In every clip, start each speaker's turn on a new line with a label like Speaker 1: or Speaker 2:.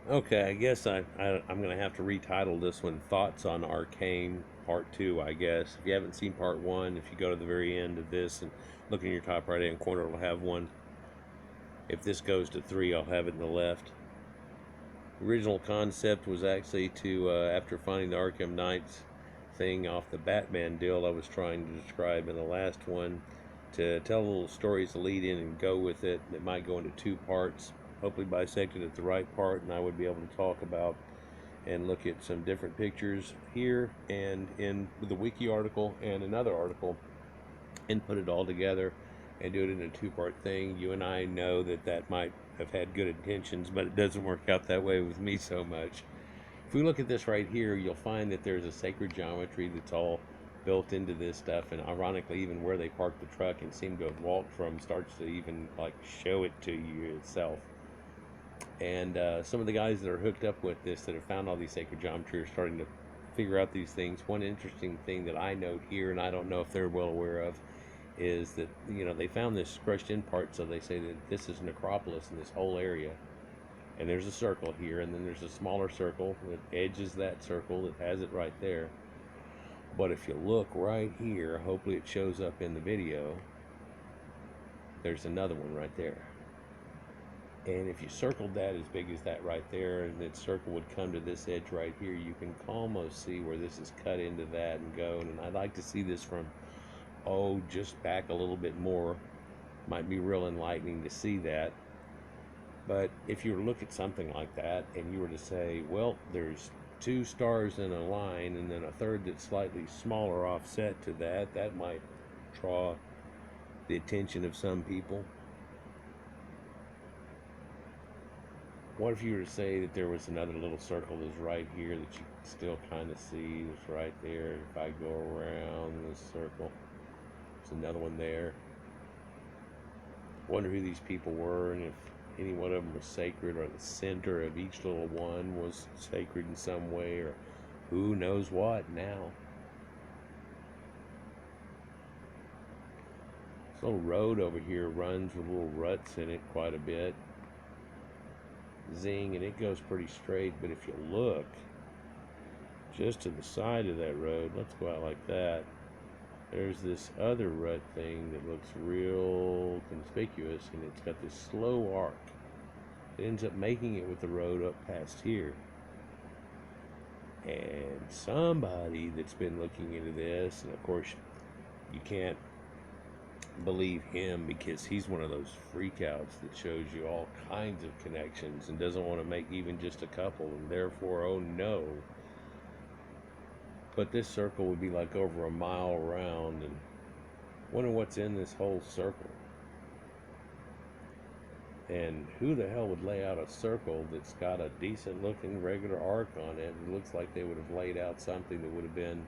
Speaker 1: Okay, I guess I'm going to have to retitle this one Thoughts on Arcane Part 2, I guess. If you haven't seen Part 1, if you go to the very end of this and look in your top right hand corner, it'll have one. If this goes to 3, I'll have it in the left. The original concept was actually to, after finding the Arkham Nights thing off the Batman deal I was trying to describe in the last one, to tell little stories to lead in and go with it. It might go into 2 parts, hopefully bisected at the right part, and I would be able to talk about and look at some different pictures here and in the wiki article and another article and put it all together and do it in a 2 part thing. You and I know that that might have had good intentions, but it doesn't work out that way with me so much. If we look at this right here, you'll find that there's a sacred geometry that's all built into this stuff, and ironically, even where they park the truck and seem to have walked from starts to even like show it to you itself. And some of the guys that are hooked up with this, that have found all these sacred geometry, are starting to figure out these things. One interesting thing that I note here, and I don't know if they're well aware of, is that they found this crushed in part, so they say that this is necropolis in this whole area. And there's a circle here, and then there's a smaller circle that edges that circle that has it right there. But if you look right here, hopefully it shows up in the video, there's another one right there. And if you circled that as big as that right there, and that circle would come to this edge right here, you can almost see where this is cut into that and go. And I'd like to see this from, just back a little bit more. Might be real enlightening to see that. But if you were to look at something like that and you were to say, well, there's 2 stars in a line and then a third that's slightly smaller offset to that, that might draw the attention of some people. What if you were to say that there was another little circle that's right here that you can still kind of see? It's right there. If I go around this circle, there's another one there. Wonder who these people were, and if any one of them was sacred, or the center of each little one was sacred in some way, or who knows what now. This little road over here runs with little ruts in it quite a bit. Zing, and it goes pretty straight, but if you look just to the side of that road, let's go out like that, there's this other rut thing that looks real conspicuous, and it's got this slow arc. It ends up making it with the road up past here. And somebody that's been looking into this, and of course you can't believe him because he's one of those freakouts that shows you all kinds of connections and doesn't want to make even just a couple, and therefore, oh no. But this circle would be like over a mile around, and wonder what's in this whole circle. And who the hell would lay out a circle that's got a decent looking regular arc on it? It looks like they would have laid out something that would have been,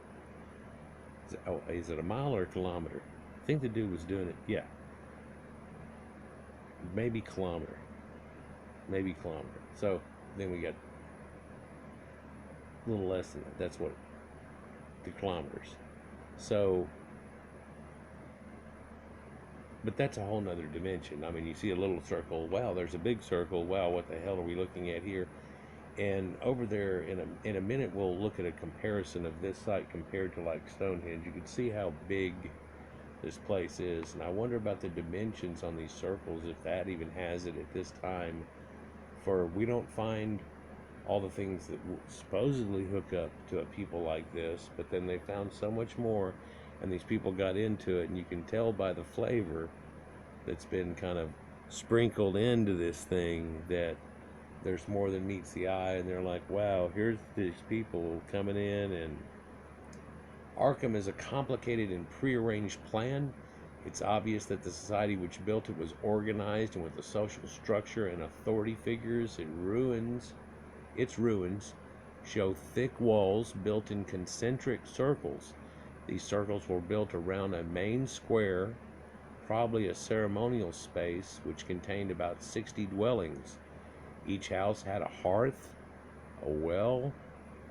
Speaker 1: is it a mile or a kilometer? I think the dude was doing it, yeah. Maybe kilometer. Maybe kilometer. So then we got a little less than that. That's what, the kilometers. So, but that's a whole nother dimension. I mean, you see a little circle. Wow, there's a big circle. Wow, what the hell are we looking at here? And over there, in a minute, we'll look at a comparison of this site compared to like Stonehenge. You can see how big this place is, and I wonder about the dimensions on these circles, if that even has it at this time. For we don't find all the things that supposedly hook up to a people like this, but then they found so much more, and these people got into it, and you can tell by the flavor that's been kind of sprinkled into this thing that there's more than meets the eye, and they're like, wow, here's these people coming in. And Arkham is a complicated and prearranged plan. It's obvious that the society which built it was organized and with a social structure and authority figures. Its ruins show thick walls built in concentric circles. These circles were built around a main square, probably a ceremonial space, which contained about 60 dwellings. Each house had a hearth, a well,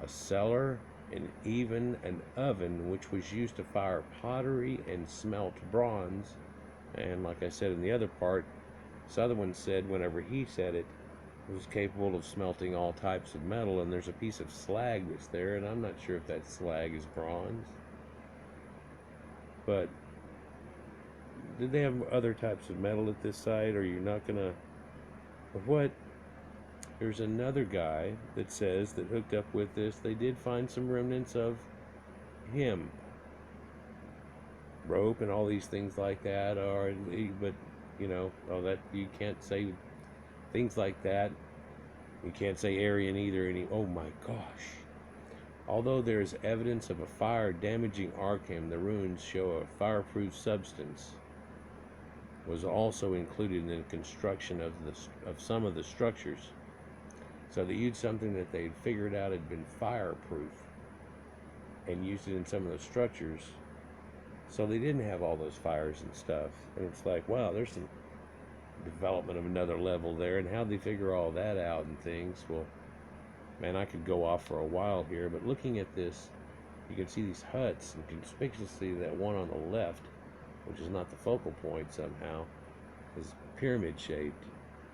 Speaker 1: a cellar, and even an oven which was used to fire pottery and smelt bronze. And like I said in the other part, Sutherland said whenever he said it, was capable of smelting all types of metal, and there's a piece of slag that's there, and I'm not sure if that slag is bronze. But did they have other types of metal at this site, or you're not gonna... What? There's another guy that says that hooked up with this, they did find some remnants of him. Rope and all these things like that, or but you know, that you can't say things like that. You can't say Aryan either. Oh my gosh. Although there is evidence of a fire damaging Arkaim, the ruins show a fireproof substance was also included in the construction of some of the structures. So they used something that they'd figured out had been fireproof and used it in some of the structures. So they didn't have all those fires and stuff. And it's like, wow, there's some development of another level there. And how'd they figure all that out and things? Well, man, I could go off for a while here, but looking at this, you can see these huts, and conspicuously that one on the left, which is not the focal point somehow, is pyramid shaped.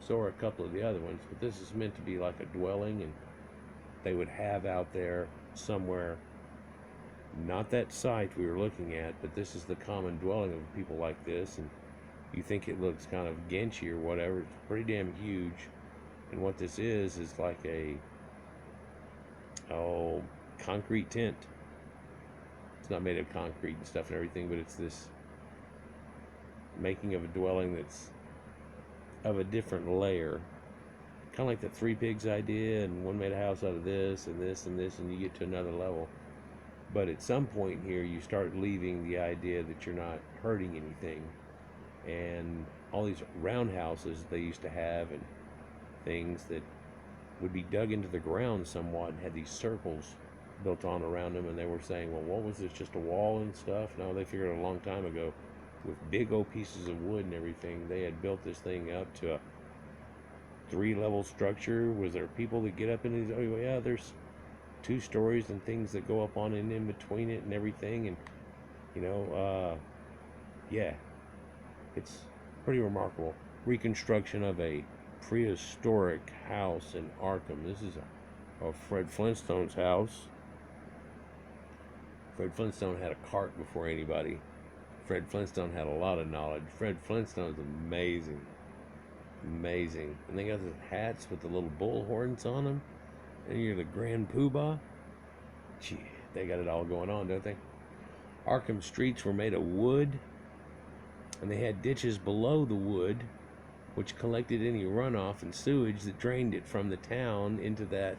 Speaker 1: So are a couple of the other ones, but this is meant to be like a dwelling, and they would have out there somewhere, not that site we were looking at, but this is the common dwelling of people like this, and you think it looks kind of Genchy or whatever. It's pretty damn huge, and what this is like a concrete tent. It's not made of concrete and stuff and everything, but it's this making of a dwelling that's of a different layer, kind of like the Three Pigs idea, and one made a house out of this and this and this, and you get to another level. But at some point here you start leaving the idea that you're not hurting anything, and all these roundhouses they used to have and things that would be dug into the ground somewhat and had these circles built on around them, and they were saying, well, what was this, just a wall and stuff? No, they figured a long time ago, with big old pieces of wood and everything, they had built this thing up to a 3-level structure. Was there people that get up in these? Oh yeah, there's 2 stories and things that go up on and in between it and everything, and you know, yeah, it's pretty remarkable reconstruction of a prehistoric house in Arkaim. This is a Fred Flintstone's house. Fred Flintstone had a cart before anybody. Fred Flintstone had a lot of knowledge. Fred Flintstone's amazing. Amazing. And they got these hats with the little bull horns on them. And you're the Grand Poobah. Gee, they got it all going on, don't they? Arkaim streets were made of wood. And they had ditches below the wood, which collected any runoff and sewage that drained it from the town into that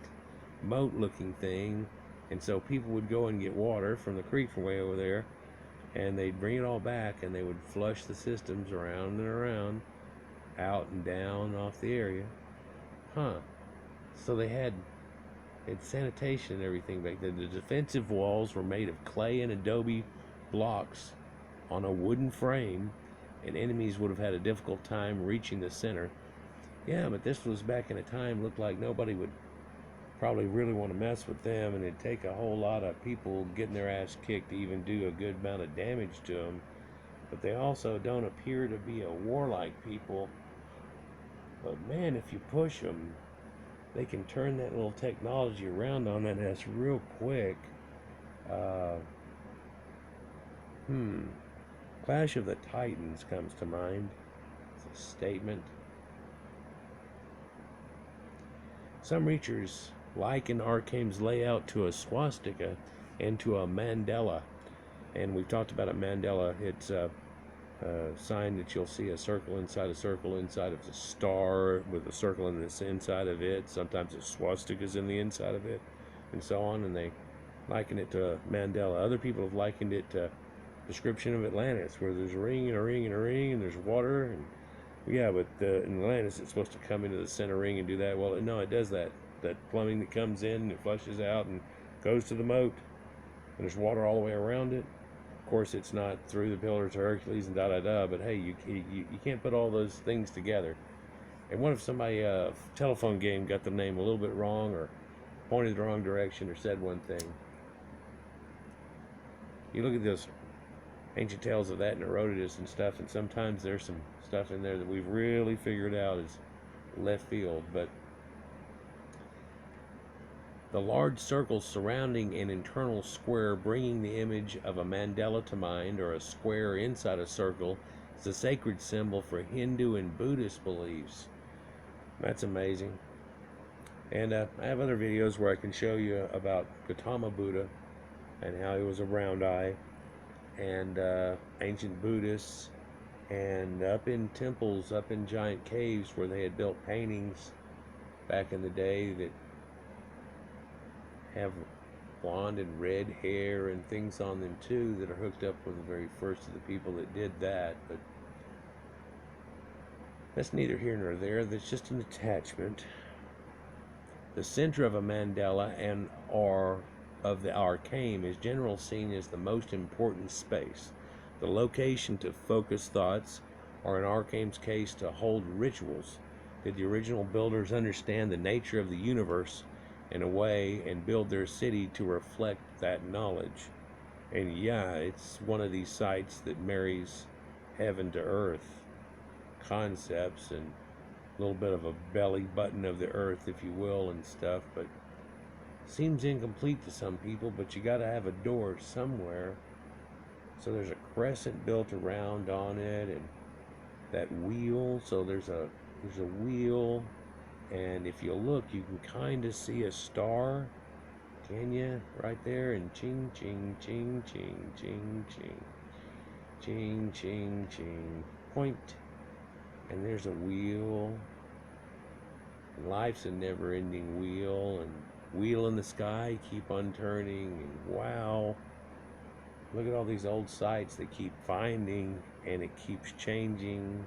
Speaker 1: moat-looking thing. And so people would go and get water from the creek from way over there, and they'd bring it all back, and they would flush the systems around and around, out and down off the area. So they had sanitation and everything back then. The defensive walls were made of clay and adobe blocks on a wooden frame, and enemies would have had a difficult time reaching the center. Yeah, but this was back in a time looked like nobody would probably really want to mess with them, and it'd take a whole lot of people getting their ass kicked to even do a good amount of damage to them. But they also don't appear to be a warlike people. But man, if you push them, they can turn that little technology around on that ass real quick. Clash of the Titans comes to mind. It's a statement. Some researchers liken Arkaim's layout to a swastika and to a mandala. And we've talked about a mandala. It's a sign that you'll see a circle inside of a star with a circle in this inside of it. Sometimes a swastika is in the inside of it, and so on. And they liken it to a mandala. Other people have likened it to description of Atlantis, where there's a ring and a ring and a ring, and there's water, and yeah, but in Atlantis it's supposed to come into the center ring and do that. Well, no, it does that plumbing that comes in and it flushes out and goes to the moat, and there's water all the way around it. Of course, it's not through the Pillars of Hercules and but hey, you can't put all those things together. And what if somebody telephone game got the name a little bit wrong, or pointed the wrong direction, or said one thing? You look at those ancient tales of that and Herodotus and stuff, and sometimes there's some stuff in there that we've really figured out is left field. But The large circle surrounding an internal square, bringing the image of a mandala to mind, or a square inside a circle, is a sacred symbol for Hindu and Buddhist beliefs. That's amazing. And I have other videos where I can show you about Gautama Buddha and how he was a round eye, and ancient Buddhists, and up in temples, up in giant caves where they had built paintings back in the day that have blonde and red hair and things on them too, that are hooked up with the very first of the people that did that. But that's neither here nor there. That's just an attachment. The center of a mandala and or of the Arkaim is generally seen as the most important space, the location to focus thoughts, or in Arkaim's case, to hold rituals. Did the original builders understand the nature of the universe in a way and build their city to reflect that knowledge? And yeah, it's one of these sites that marries heaven to earth concepts and a little bit of a belly button of the earth, if you will, and stuff, but seems incomplete to some people. But you got to have a door somewhere. So there's a crescent built around on it, and that wheel. So there's a wheel, and if you look, you can kind of see a star. Can you? Right there, and ching, ching, ching, ching, ching, ching, ching, ching, ching, point. And there's a wheel. And life's a never-ending wheel, and wheel in the sky, keep on turning, and wow. Look at all these old sites they keep finding, and it keeps changing.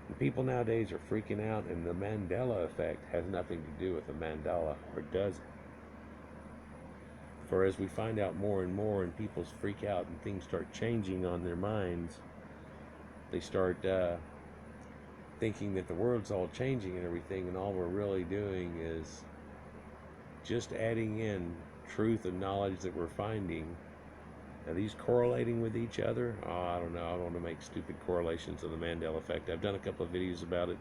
Speaker 1: And people nowadays are freaking out, and the Mandela effect has nothing to do with the mandala, or does it? For as we find out more and more, and people freak out and things start changing on their minds, they start thinking that the world's all changing and everything, and all we're really doing is just adding in truth and knowledge that we're finding. Are these correlating with each other? Oh, I don't know. I don't want to make stupid correlations of the Mandela effect. I've done a couple of videos about it.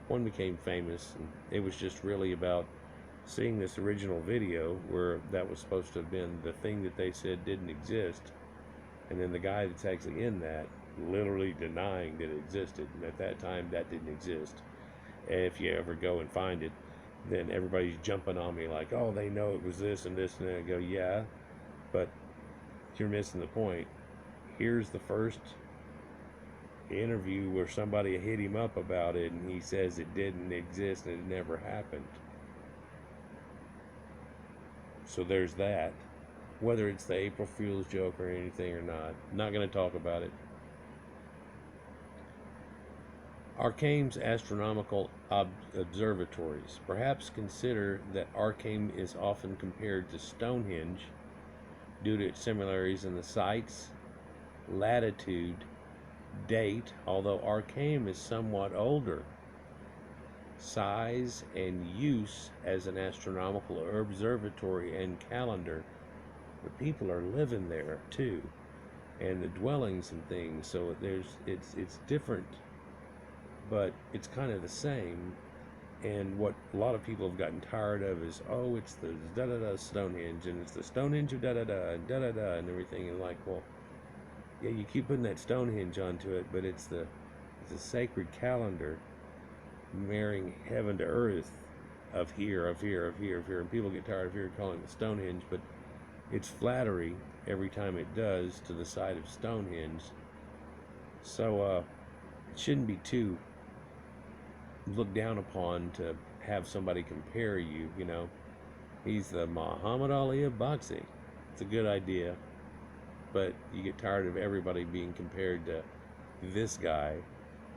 Speaker 1: One became famous, and it was just really about seeing this original video where that was supposed to have been the thing that they said didn't exist, and then the guy that's actually in that literally denying that it existed, and at that time that didn't exist. And if you ever go and find it, then everybody's jumping on me like, oh, they know it was this and this, and I go, yeah, but you're missing the point. Here's the first interview where somebody hit him up about it, and he says it didn't exist and it never happened. So there's that. Whether it's the April Fool's joke or anything or not, I'm not going to talk about it. Arkaim's astronomical observatories. Perhaps consider that Arkaim is often compared to Stonehenge due to its similarities in the sites, latitude, date, although Arkaim is somewhat older. Size and use as an astronomical observatory and calendar. The people are living there too, and the dwellings and things. So it's different, but it's kind of the same. And what a lot of people have gotten tired of is, oh, it's the da-da-da Stonehenge, and it's the Stonehenge of da-da-da and da-da-da and everything. And like, well, yeah, you keep putting that Stonehenge onto it, but it's a sacred calendar marrying heaven to earth of here, of here, of here, of here. And people get tired of here calling it Stonehenge, but it's flattery every time it does to the side of Stonehenge. So it shouldn't be too looked down upon to have somebody compare you, you know. He's the Muhammad Ali of boxing. It's a good idea, but you get tired of everybody being compared to this guy,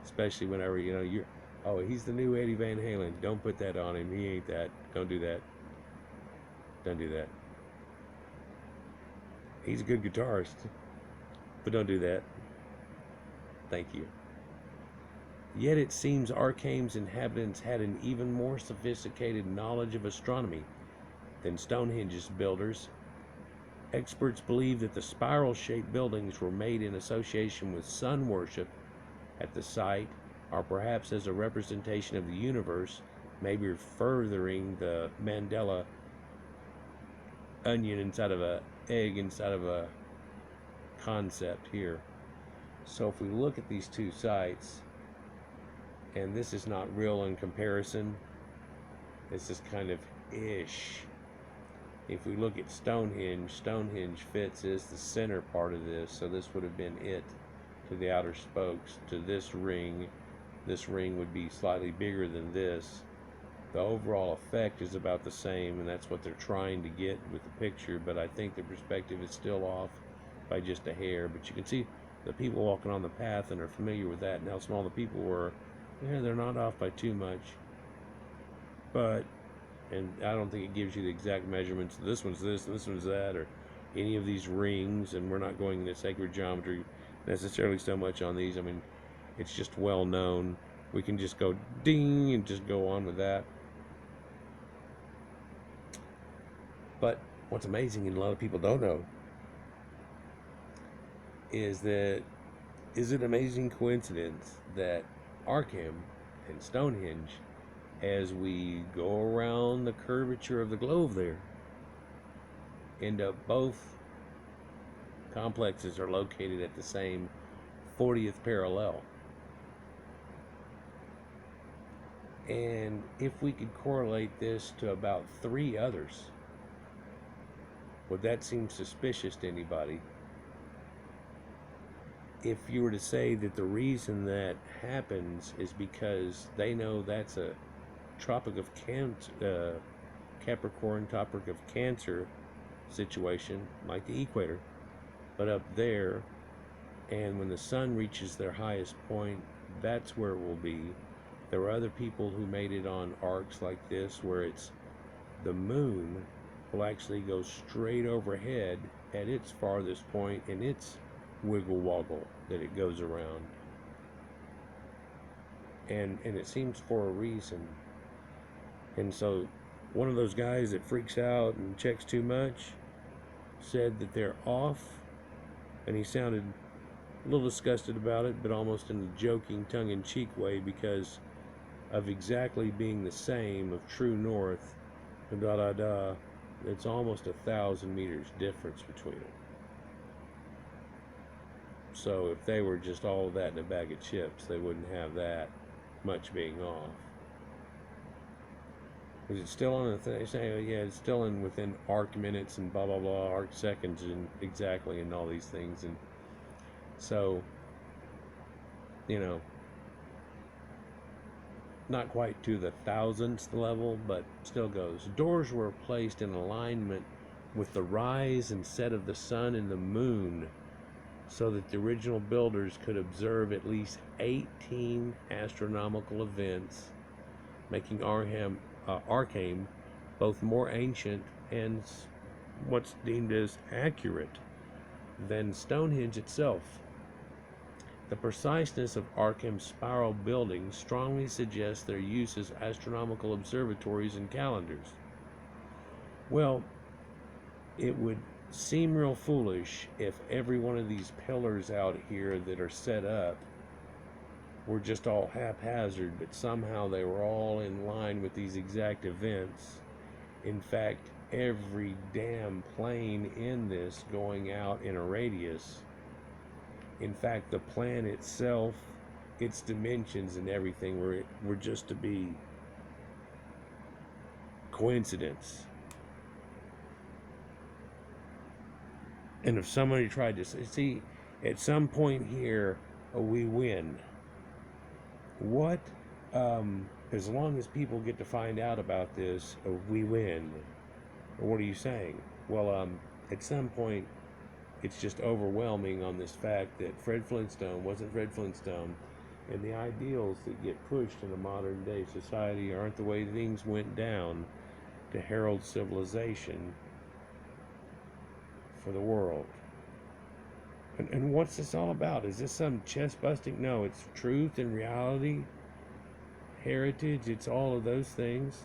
Speaker 1: especially whenever, you know, you're, oh, he's the new Eddie Van Halen. Don't put that on him. He ain't that. Don't do that. Don't do that. He's a good guitarist, but don't do that. Thank you. Yet it seems Arkaim's inhabitants had an even more sophisticated knowledge of astronomy than Stonehenge's builders. Experts believe that the spiral-shaped buildings were made in association with sun worship at the site, or perhaps as a representation of the universe maybe furthering the Mandela onion inside of a egg inside of a concept here. So if we look at these two sites, and this is not real in comparison, this is kind of ish. If we look at Stonehenge, Stonehenge fits as the center part of this, so this would have been it to the outer spokes. To this ring would be slightly bigger than this. The overall effect is about the same, and that's what they're trying to get with the picture, but I think the perspective is still off by just a hair. But you can see the people walking on the path and are familiar with that and how small the people were. Yeah, they're not off by too much, but, and I don't think it gives you the exact measurements. This one's this, and this one's that, or any of these rings, and we're not going into sacred geometry necessarily so much on these. I mean, it's just well known. We can just go ding and just go on with that. But what's amazing, and a lot of people don't know, is that, is it an amazing coincidence that Arkaim and Stonehenge, as we go around the curvature of the globe there, end up both complexes are located at the same 40th parallel. And if we could correlate this to about 3 others, would that seem suspicious to anybody? If you were to say that the reason that happens is because they know that's a Tropic of Capricorn, Tropic of Cancer situation, like the equator, but up there, and when the sun reaches their highest point, that's where it will be. There were other people who made it on arcs like this, where it's the moon will actually go straight overhead at its farthest point, and its wiggle woggle that it goes around, and it seems for a reason. And so one of those guys that freaks out and checks too much said that they're off, and he sounded a little disgusted about it, but almost in a joking, tongue-in-cheek way, because of exactly being the same of true north and it's almost 1,000 meters difference between them. So if they were just all of that in a bag of chips, they wouldn't have that much being off. Is it still on the thing? Yeah, it's still in within arc minutes and blah blah blah, arc seconds and exactly, and all these things. And so, you know, not quite to the thousandth level, but still goes. Doors were placed in alignment with the rise and set of the sun and the moon, so that the original builders could observe at least 18 astronomical events, making Arkaim both more ancient and what's deemed as accurate than Stonehenge itself. The preciseness of Arkaim's spiral buildings strongly suggests their use as astronomical observatories and calendars. Well, it would seem real foolish if every one of these pillars out here that are set up were just all haphazard, but somehow they were all in line with these exact events. In fact, every damn plane in this going out in a radius, in fact the plan itself, its dimensions and everything were just to be coincidence. And if somebody tried to see, at some point here, we win. What, as long as people get to find out about this, we win. What are you saying? Well, at some point, it's just overwhelming on this fact that Fred Flintstone wasn't Fred Flintstone, and the ideals that get pushed in a modern day society aren't the way things went down to herald civilization for the world. And what's this all about? Is this some chest busting? No, it's truth and reality, heritage, it's all of those things.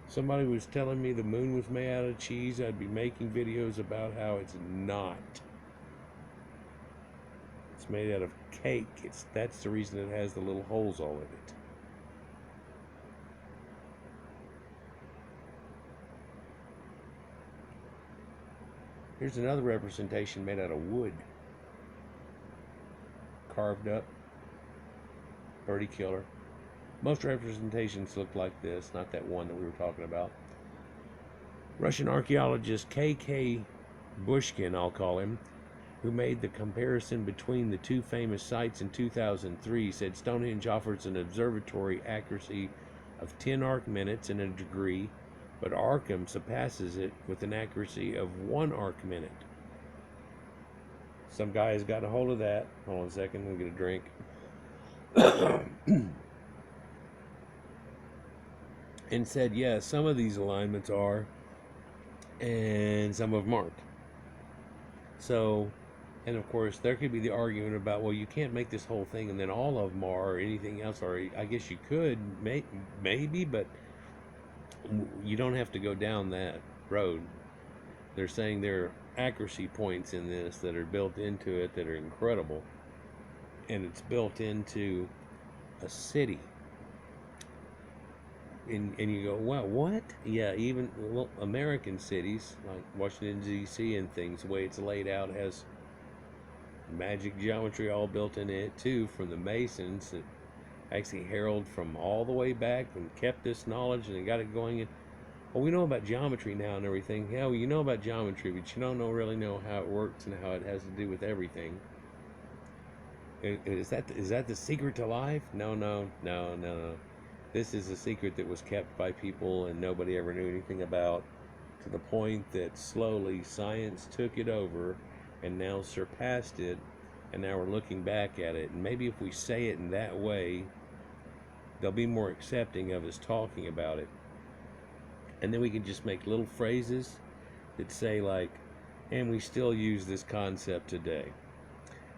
Speaker 1: Somebody was telling me the moon was made out of cheese. I'd be making videos about how it's not. It's made out of cake. That's the reason it has the little holes all in it. Here's another representation made out of wood, carved up, birdie killer. Most representations look like this, not that one that we were talking about. Russian archaeologist K.K. Bushkin, I'll call him, who made the comparison between the two famous sites in 2003, said Stonehenge offers an observatory accuracy of 10 arc minutes in a degree, but Arkaim surpasses it with an accuracy of 1 arc minute. Some guy has got a hold of that. Hold on a second, we'll get a drink. And said, yeah, some of these alignments are, and some of them aren't. So, and of course, there could be the argument about, well, you can't make this whole thing and then all of them are, or anything else, or I guess you could, maybe, but you don't have to go down that road. They're saying there are accuracy points in this that are built into it that are incredible, and it's built into a city. And you go, wow, what? Yeah, even American cities like Washington D.C. and things, the way it's laid out has magic geometry all built in it too, from the Masons that actually heralded from all the way back and kept this knowledge and got it going in. Well, we know about geometry now and everything. Yeah, well, you know about geometry, but you don't really know how it works and how it has to do with everything. Is that the secret to life? No. This is a secret that was kept by people and nobody ever knew anything about, to the point that slowly science took it over and now surpassed it, and now we're looking back at it. And maybe if we say it in that way, they'll be more accepting of us talking about it. And then we can just make little phrases that say like, and we still use this concept today.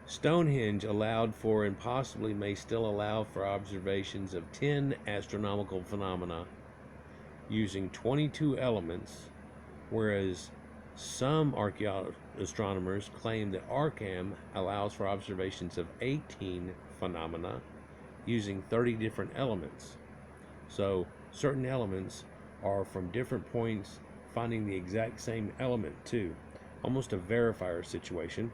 Speaker 1: Stonehenge allowed for, and possibly may still allow for, observations of 10 astronomical phenomena using 22 elements, whereas some astronomers claim that Arkaim allows for observations of 18 phenomena using 30 different elements. So certain elements are from different points finding the exact same element too. Almost a verifier situation.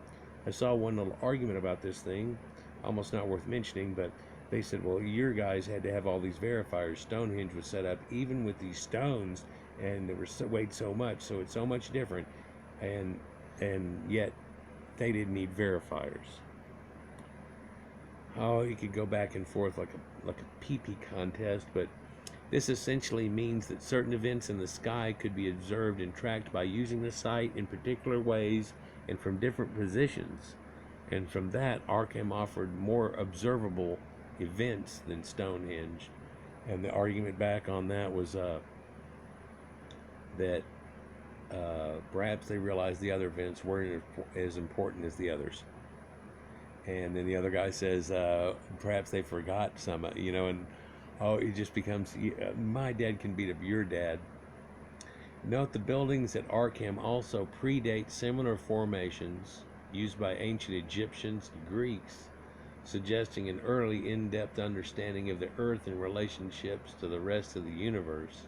Speaker 1: I saw one little argument about this thing, almost not worth mentioning, but they said, well, your guys had to have all these verifiers. Stonehenge was set up even with these stones, and they were weighed so much, so it's so much different, and yet they didn't need verifiers. Oh, you could go back and forth like a pee-pee contest, but this essentially means that certain events in the sky could be observed and tracked by using the site in particular ways and from different positions. And from that, Arkaim offered more observable events than Stonehenge. And the argument back on that was that perhaps they realized the other events weren't as important as the others. And then the other guy says, perhaps they forgot some, and it just becomes, my dad can beat up your dad. Note the buildings at Arkaim also predate similar formations used by ancient Egyptians and Greeks, suggesting an early in-depth understanding of the earth and relationships to the rest of the universe.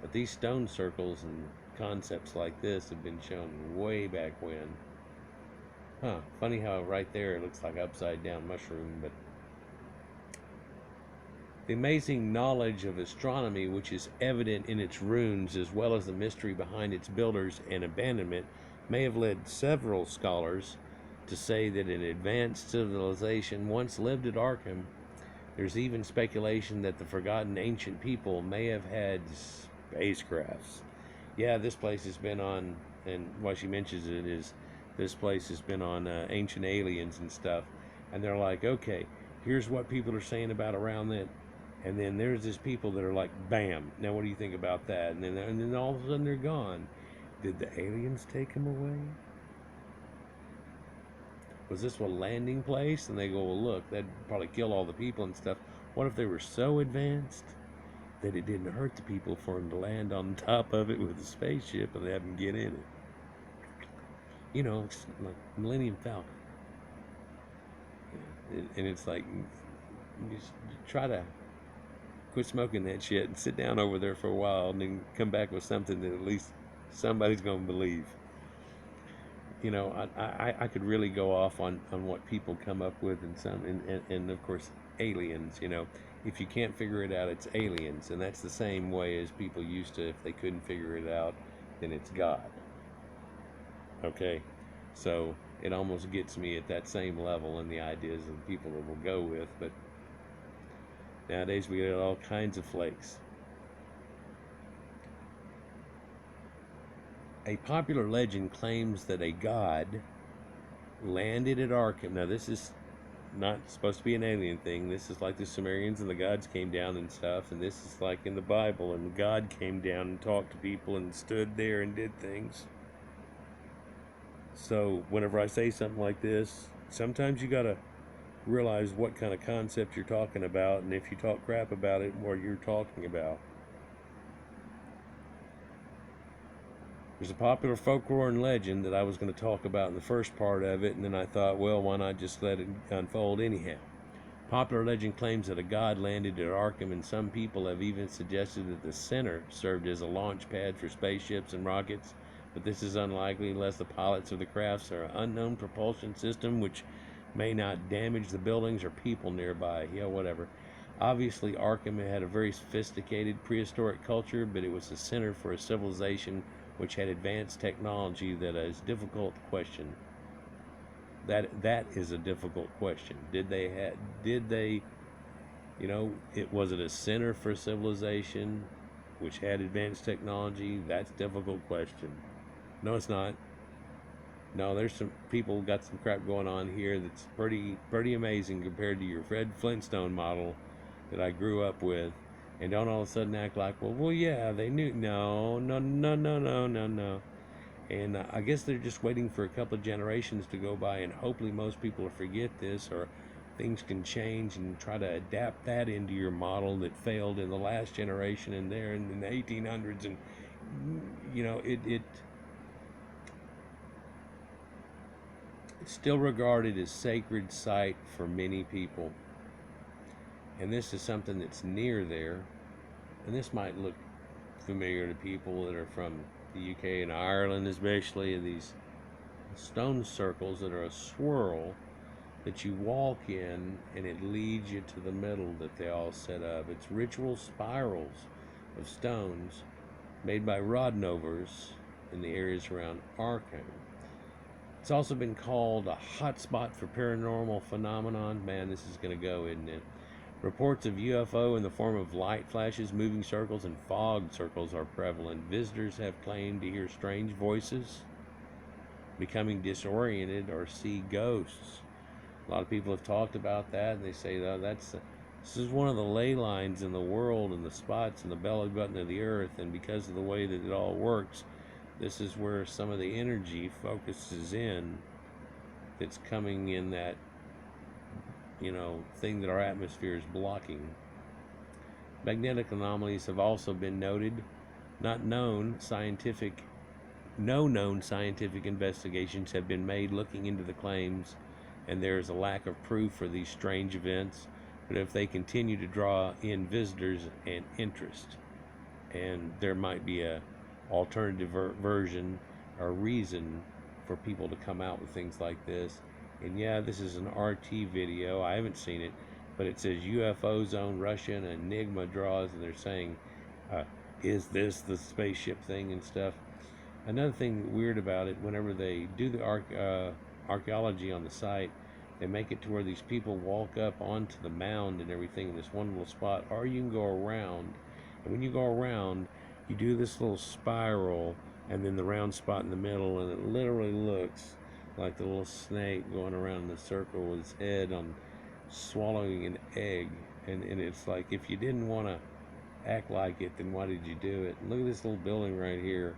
Speaker 1: But these stone circles and concepts like this have been shown way back when. Funny how right there it looks like upside down mushroom, but the amazing knowledge of astronomy, which is evident in its runes, as well as the mystery behind its builders and abandonment, may have led several scholars to say that an advanced civilization once lived at Arkaim. There's even speculation that the forgotten ancient people may have had spacecrafts. Yeah, this place has been on, and why she mentions it is, this place has been on Ancient Aliens and stuff, and they're like, okay, here's what people are saying about around that. And then there's this people that are like, bam, now what do you think about that? And then all of a sudden they're gone. Did the aliens take them away? Was this a landing place? And they go, well, look, that'd probably kill all the people and stuff. What if they were so advanced that it didn't hurt the people for them to land on top of it with a spaceship and they have them get in it? It's like Millennium Falcon. And it's like, you try to quit smoking that shit and sit down over there for a while and then come back with something that at least somebody's going to believe. you know, I could really go off on what people come up with, and some, and of course, aliens. You know, if you can't figure it out, it's aliens, and that's the same way as people used to. If they couldn't figure it out, then it's God. Okay, so it almost gets me at that same level in the ideas of the people that will go with. But nowadays we get all kinds of flakes. A popular legend claims that a god landed at Arkaim. Now, this is not supposed to be an alien thing. This is like the Sumerians and the gods came down and stuff. And this is like in the Bible, and God came down and talked to people and stood there and did things. So whenever I say something like this, sometimes you gotta realize what kind of concept you're talking about, and if you talk crap about it, what you're talking about. There's a popular folklore and legend that I was going to talk about in the first part of it, and then I thought, well, why not just let it unfold anyhow? Popular legend claims that a god landed at Arkaim, and some people have even suggested that the center served as a launch pad for spaceships and rockets, but this is unlikely unless the pilots of the crafts are an unknown propulsion system which may not damage the buildings or people nearby. Yeah, whatever. Obviously, Arkaim had a very sophisticated prehistoric culture, but it was the center for a civilization which had advanced technology that is difficult to question. That is a difficult question. Did they, was it a center for civilization which had advanced technology? That's a difficult question. No, it's not. No, there's some people got some crap going on here that's pretty amazing compared to your Fred Flintstone model that I grew up with. And don't all of a sudden act like, well, yeah, they knew. No. And I guess they're just waiting for a couple of generations to go by, and hopefully most people will forget this, or things can change and try to adapt that into your model that failed in the last generation and there in the 1800s. And, it's still regarded as sacred site for many people. And this is something that's near there, and this might look familiar to people that are from the UK and Ireland, especially, these stone circles that are a swirl that you walk in, and it leads you to the middle that they all set up. It's ritual spirals of stones made by Rodnovers in the areas around Arkaim. It's also been called a hotspot for paranormal phenomenon. Man, this is going to go, isn't it? Reports of UFO in the form of light flashes, moving circles, and fog circles are prevalent. Visitors have claimed to hear strange voices, becoming disoriented, or see ghosts. A lot of people have talked about that, and they say, oh, this is one of the ley lines in the world, and the spots in the belly button of the earth, and because of the way that it all works, this is where some of the energy focuses in that's coming in that thing that our atmosphere is blocking. Magnetic anomalies have also been noted. No known scientific investigations have been made looking into the claims, and there is a lack of proof for these strange events, but if they continue to draw in visitors and interest, and there might be a alternative version or reason for people to come out with things like this. And yeah, this is an RT video. I haven't seen it, but it says UFO zone Russian Enigma draws, and they're saying, is this the spaceship thing and stuff? Another thing weird about it, whenever they do the archaeology on the site, they make it to where these people walk up onto the mound and everything in this one little spot, or you can go around. And when you go around, you do this little spiral, and then the round spot in the middle, and it literally looks like the little snake going around in a circle with its head on swallowing an egg. And it's like, if you didn't want to act like it, then why did you do it? And look at this little building right here.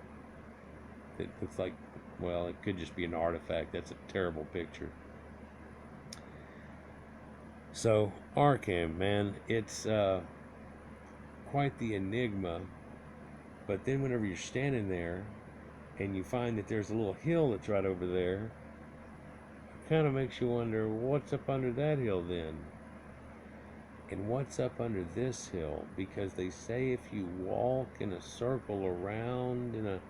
Speaker 1: It looks like, well, it could just be an artifact. That's a terrible picture. So Arkaim, man, it's quite the enigma. But then whenever you're standing there and you find that there's a little hill that's right over there, kind of makes you wonder, what's up under that hill then? And what's up under this hill? Because they say if you walk in a circle around in a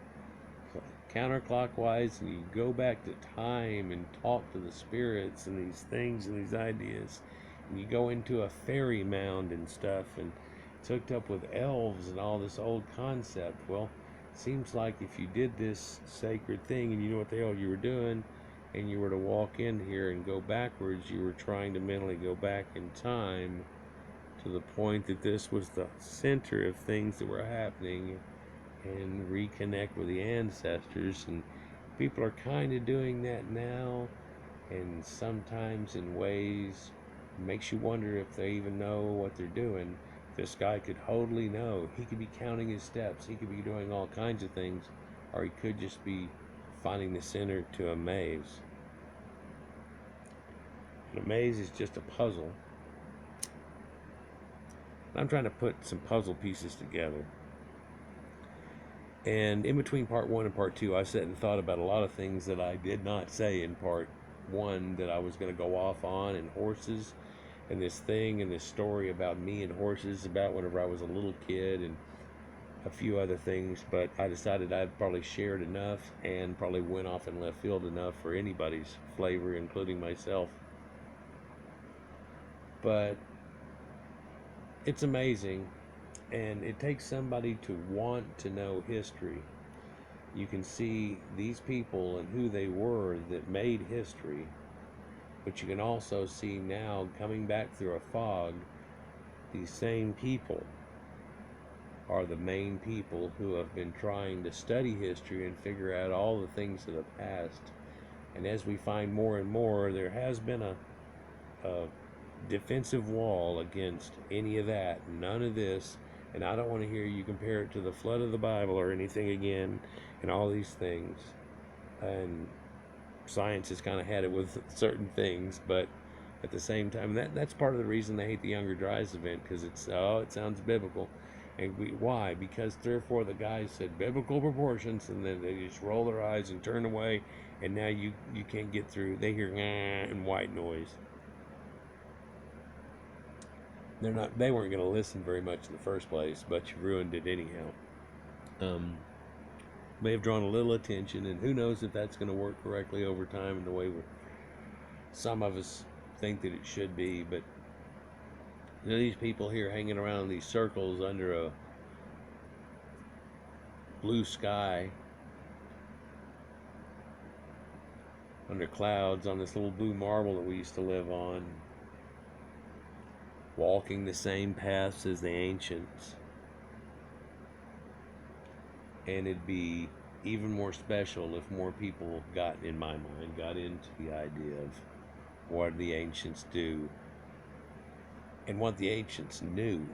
Speaker 1: counterclockwise, and you go back to time and talk to the spirits and these things and these ideas, and you go into a fairy mound and stuff, and it's hooked up with elves and all this old concept. Well, seems like if you did this sacred thing and you know what the hell you were doing, and you were to walk in here and go backwards, you were trying to mentally go back in time to the point that this was the center of things that were happening, and reconnect with the ancestors. And people are kind of doing that now, and sometimes in ways makes you wonder if they even know what they're doing. This guy could totally know. He could be counting his steps, he could be doing all kinds of things, or he could just be finding the center to a maze. And a maze is just a puzzle. I'm trying to put some puzzle pieces together. And in between part 1 and part 2, I sat and thought about a lot of things that I did not say in part 1 that I was going to go off on, and horses, and this thing, and this story about me and horses, about whenever I was a little kid, and a few other things. But I decided I'd probably shared enough and probably went off in left field enough for anybody's flavor, including myself. But it's amazing, and it takes somebody to want to know history. You can see these people and who they were that made history, but you can also see now, coming back through a fog, these same people are the main people who have been trying to study history and figure out all the things of the past. And as we find more and more, there has been a defensive wall against any of that, none of this. And I don't want to hear you compare it to the flood of the Bible or anything again, and all these things. And science has kind of had it with certain things, but at the same time, that's part of the reason they hate the Younger Dries event, because it sounds biblical. And why? Because 3 or 4 of the guys said biblical proportions, and then they just roll their eyes and turn away, and now you can't get through. They hear and white noise. They weren't going to listen very much in the first place, but you ruined it anyhow. May have drawn a little attention, and who knows if that's going to work correctly over time in the way some of us think that it should be. But you know, these people here hanging around in these circles under a blue sky, under clouds, on this little blue marble that we used to live on, walking the same paths as the ancients. And it'd be even more special if more people got into the idea of what the ancients do and what the ancients knew.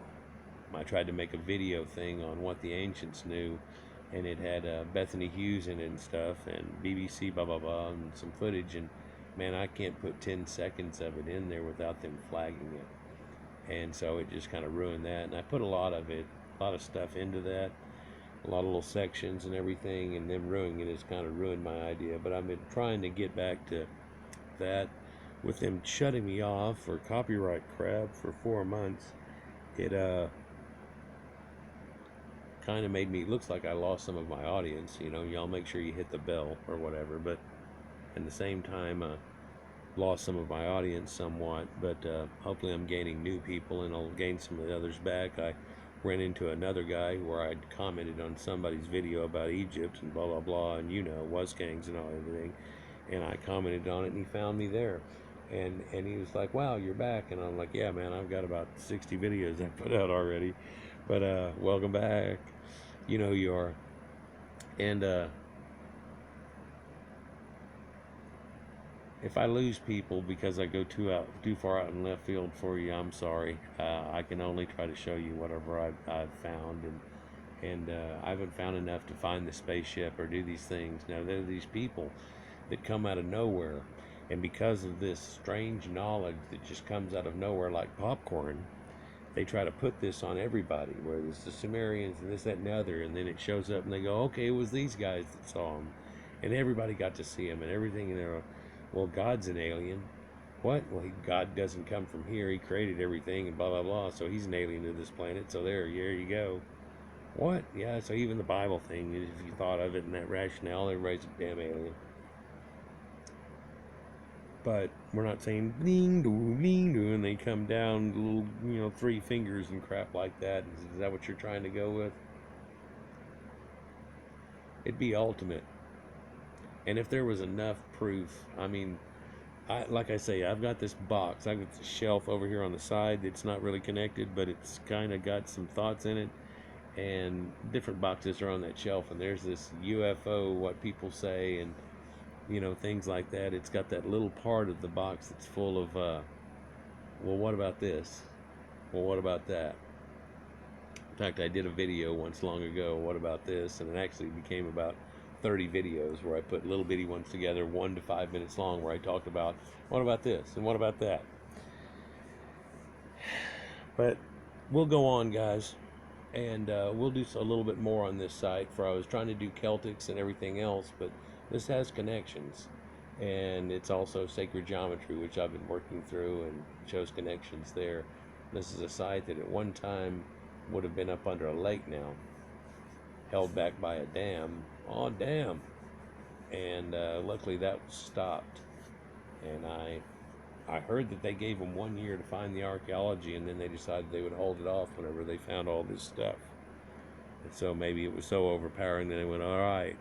Speaker 1: I tried to make a video thing on what the ancients knew, and it had Bethany Hughes in it and stuff, and BBC blah blah blah, and some footage, and man, I can't put 10 seconds of it in there without them flagging it. And so it just kind of ruined that. And I put a lot of stuff into that, a lot of little sections and everything, and them ruining it has kind of ruined my idea. But I've been trying to get back to that. With them shutting me off for copyright crap for 4 months, it kind of made me, looks like I lost some of my audience. You know, y'all make sure you hit the bell or whatever. But at the same time, lost some of my audience somewhat, but hopefully I'm gaining new people, and I'll gain some of the others back. I ran into another guy where I'd commented on somebody's video about Egypt and blah blah blah, and Wasgangs and all everything, and I commented on it, and he found me there, and he was like, wow, you're back. And I'm like, yeah man, I've got about 60 videos I put out already, but welcome back, you know you are. And if I lose people because I go too far out in left field for you, I'm sorry. I can only try to show you whatever I've found, and I haven't found enough to find the spaceship or do these things. Now, there are these people that come out of nowhere, and because of this strange knowledge that just comes out of nowhere like popcorn, they try to put this on everybody, where there's the Sumerians and this, that, and the other, and then it shows up and they go, okay, it was these guys that saw them, and everybody got to see them and everything, and they're, well, God's an alien. What? Well, God doesn't come from here. He created everything and blah, blah, blah. So he's an alien to this planet. So there you go. What? Yeah, so even the Bible thing, if you thought of it in that rationale, everybody's a damn alien. But we're not saying bling doo, and they come down little, 3 fingers and crap like that. Is that what you're trying to go with? It'd be ultimate. And if there was enough proof, I mean, like I say, I've got this box. I've got this shelf over here on the side. It's not really connected, but it's kind of got some thoughts in it. And different boxes are on that shelf. And there's this UFO, what people say, and things like that. It's got that little part of the box that's full of, well, what about this? Well, what about that? In fact, I did a video once long ago, what about this? And it actually became about 30 videos where I put little bitty ones together, 1 to 5 minutes long, where I talked about what about this and what about that. But we'll go on, guys, and we'll do a little bit more on this site. For I was trying to do Celtics and everything else, but this has connections, and it's also sacred geometry, which I've been working through, and shows connections there. This is a site that at one time would have been up under a lake now, held back by a dam. Oh, damn. And luckily that was stopped. And I heard that they gave them 1 year to find the archaeology, and then they decided they would hold it off whenever they found all this stuff. And so maybe it was so overpowering that they went, all right.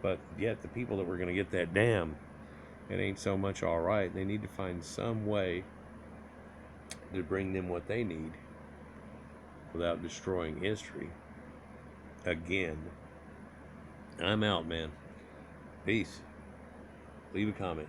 Speaker 1: But yet the people that were going to get that dam, it ain't so much all right. They need to find some way to bring them what they need without destroying history again. I'm out, man. Peace. Leave a comment.